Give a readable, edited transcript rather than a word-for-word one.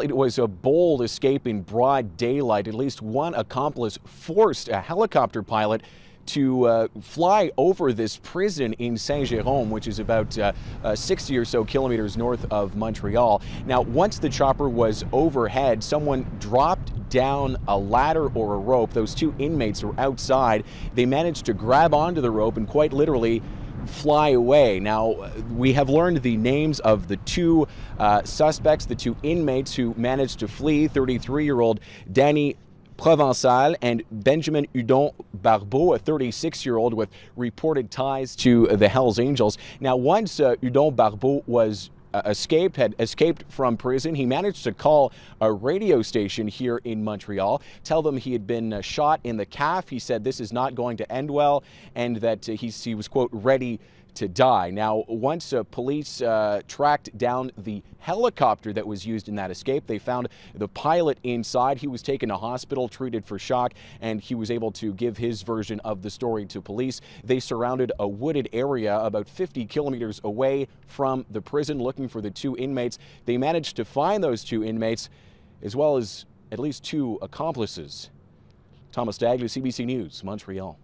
It was a bold escape in broad daylight. At least one accomplice forced a helicopter pilot to fly over this prison in Saint-Jérôme, which is about 60 or so kilometers north of Montreal. Now, once the chopper was overhead, someone dropped down a ladder or a rope. Those two inmates were outside. They managed to grab onto the rope and quite literally fly away. Now, we have learned the names of the two suspects, the two inmates who managed to flee, 33-year-old Danny Provençal and Benjamin Hudon Barbeau, a 36-year-old with reported ties to the Hells Angels. Now, once Hudon Barbeau was had escaped from prison, he managed to call a radio station here in Montreal, tell them he had been shot in the calf. He said this is not going to end well and that he was, quote, ready to die. Now, once police tracked down the helicopter that was used in that escape, they found the pilot inside. He was taken to hospital, treated for shock, and he was able to give his version of the story to police. They surrounded a wooded area about 50 kilometers away from the prison looking for the two inmates. They managed to find those two inmates as well as at least two accomplices. Thomas Dagley, CBC News, Montreal.